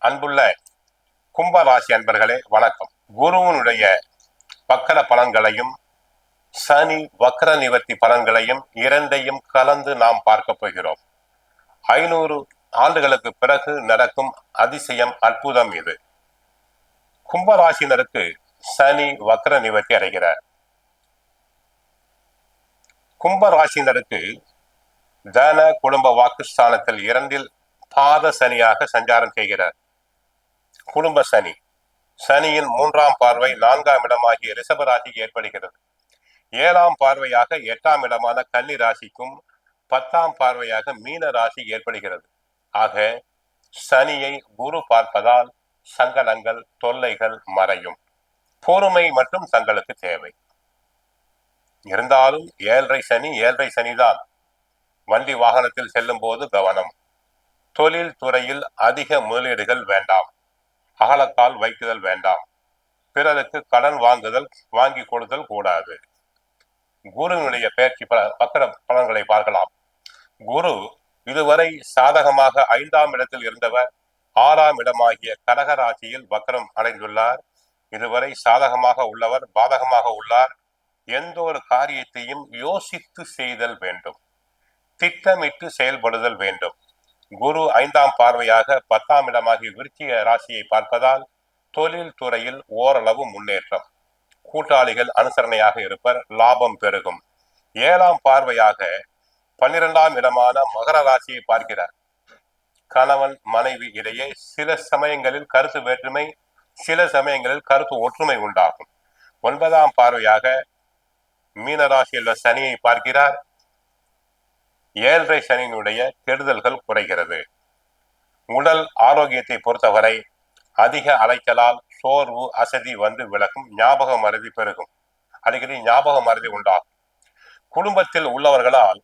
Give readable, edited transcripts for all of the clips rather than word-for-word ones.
அன்புள்ள கும்பராசி அன்பர்களே வணக்கம். குருவனுடைய வக்கர பலன்களையும் சனி வக்கர நிவர்த்தி பலன்களையும் இரண்டையும் கலந்து நாம் பார்க்க போகிறோம். 500 ஆண்டுகளுக்கு பிறகு நடக்கும் அதிசயம், அற்புதம் இது. கும்பராசினருக்கு சனி வக்கர நிவர்த்தி அடைகிறார். கும்பராசினருக்கு தன குடும்ப வாக்குஸ்தானத்தில் 2 பாத சனியாக சஞ்சாரம் செய்கிறார். குடும்ப சனி, சனியின் 3ஆம் பார்வை 4ஆம் இடமாகிய ரிஷப ராசிக்கு ஏற்படுகிறது. 7ஆம் பார்வையாக 8ஆம் இடமான கன்னி ராசிக்கும் 10ஆம் பார்வையாக மீன ராசி ஏற்படுகிறது. ஆக சனியை குரு பார்ப்பதால் சங்கடங்கள், தொல்லைகள் மறையும். பொறுமை மற்றும் தங்களுக்கு தேவை. இருந்தாலும் ஏழரை சனிதான். வண்டி வாகனத்தில் செல்லும் போது கவனம். தொழில் துறையில் அதிக முதலீடுகள் வேண்டாம். அகலக்கால் வைக்குதல் வேண்டாம். பிறருக்கு கடன் வாங்கி கொடுத்தல் கூடாது. குருவினுடைய பயிற்சி வக்கர பலன்களை பார்க்கலாம். குரு இதுவரை சாதகமாக 5ஆம் இடத்தில் இருந்தவர் 6ஆம் இடமாகிய கடகராசியில் வக்கரம் அடைந்துள்ளார். இதுவரை சாதகமாக உள்ளவர் பாதகமாக உள்ளார். எந்த ஒரு காரியத்தையும் யோசித்து செய்தல் வேண்டும். திட்டமிட்டு செயல்படுதல் வேண்டும். குரு 5ஆம் பார்வையாக 10ஆம் இடமாகிய விருச்சிக ராசியை பார்ப்பதால் தொழில் துறையில் ஓரளவு முன்னேற்றம். கூட்டாளிகள் அனுசரணையாக இருப்பர், லாபம் பெருகும். 7ஆம் பார்வையாக 12ஆம் இடமான மகர ராசியை பார்க்கிறார். கணவன் மனைவி இடையே சில சமயங்களில் கருத்து வேற்றுமை, சில சமயங்களில் கருத்து ஒற்றுமை உண்டாகும். 9ஆம் பார்வையாக மீனராசியில் உள்ள சனியை பார்க்கிறார். 7.5 சனியினுடைய கெடுதல்கள் குறைகிறது. உடல் ஆரோக்கியத்தை பொறுத்தவரை அதிக அலைச்சலால் சோர்வு, அசதி வந்து விலகும். ஞாபக மறதி பெருகும். அடிக்கடி ஞாபக மறதி உண்டாகும். குடும்பத்தில் உள்ளவர்களால்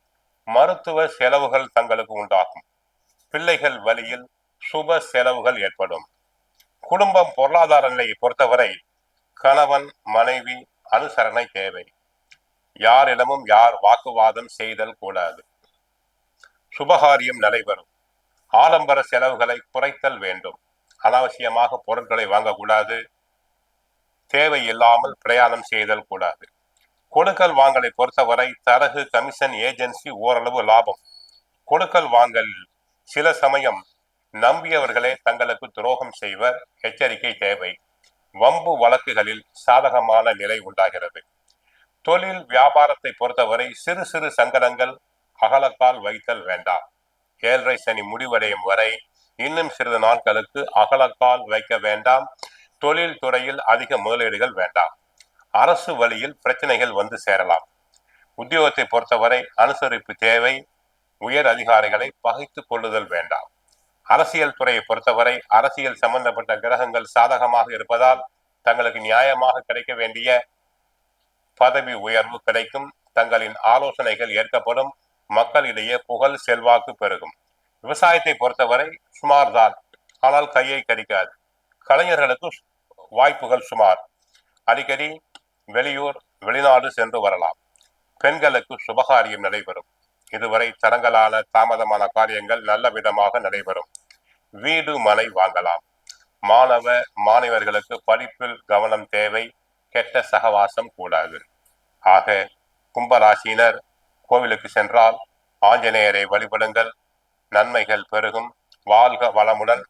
மருத்துவ செலவுகள் தங்களுக்கு உண்டாகும். பிள்ளைகள் வழியில் சுப செலவுகள் ஏற்படும். குடும்பம் பொருளாதார நிலையை பொறுத்தவரை கணவன் மனைவி அனுசரணை தேவை. யாரிடமும் யார் வாக்குவாதம் செய்தல் கூடாது. சுபகாரியம் நடைபெறும். ஆடம்பர செலவுகளை குறைத்தல் வேண்டும். அனாவசியமாக பொருட்களை வாங்கக்கூடாது. தேவையில்லாமல் பிரயாணம் செய்தல் கூடாது. கொடுக்கல் வாங்கலை பொறுத்தவரை தரகு, கமிஷன், ஏஜென்சி ஓரளவு லாபம். கொடுக்கல் வாங்கல் சில சமயம் நம்பியவர்களே தங்களுக்கு துரோகம் செய்வர். எச்சரிக்கை தேவை. வம்பு வழக்குகளில் சாதகமான நிலை உண்டாகிறது. தொழில் வியாபாரத்தை பொறுத்தவரை சிறு சிறு சங்கடங்கள், அகலக்கால் வைத்தல் வேண்டாம். 7.5 சனி முடிவடையும் வரை இன்னும் சிறிது நாட்களுக்கு அகலக்கால் வைக்க வேண்டாம். தொழில் துறையில் அதிக முதலீடுகள் வேண்டாம். அரசு வழியில் பிரச்சனைகள் வந்து சேரலாம். உத்தியோகத்தை பொறுத்தவரை அனுசரிப்பு தேவை. உயர் அதிகாரிகளை பகைத்து கொள்ளுதல் வேண்டாம். அரசியல் துறையை பொறுத்தவரை அரசியல் சம்பந்தப்பட்ட கிரகங்கள் சாதகமாக இருப்பதால் தங்களுக்கு நியாயமாக கிடைக்க வேண்டிய பதவி உயர்வு கிடைக்கும். தங்களின் ஆலோசனைகள் ஏற்கப்படும். மக்களிடையே புகழ், செல்வாக்கு பெருகும். விவசாயத்தை பொறுத்தவரை சுமார் தான், ஆனால் கையை கடிக்காது. கலைஞர்களுக்கு வாய்ப்புகள் சுமார். அடிக்கடி வெளியூர், வெளிநாடு சென்று வரலாம். பெண்களுக்கு சுபகாரியம் நடைபெறும். இதுவரை தரங்களான தாமதமான காரியங்கள் நல்ல விதமாக நடைபெறும். வீடு, மனை வாங்கலாம். மாணவ மாணவர்களுக்கு படிப்பில் கவனம் தேவை. கெட்ட சகவாசம் கூடாது. ஆக கும்பராசினர் கோவிலுக்கு சென்றால் ஆஞ்சநேயரை வழிபடுங்கள். நன்மைகள் பெருகும். வாழ்க வளமுடன்.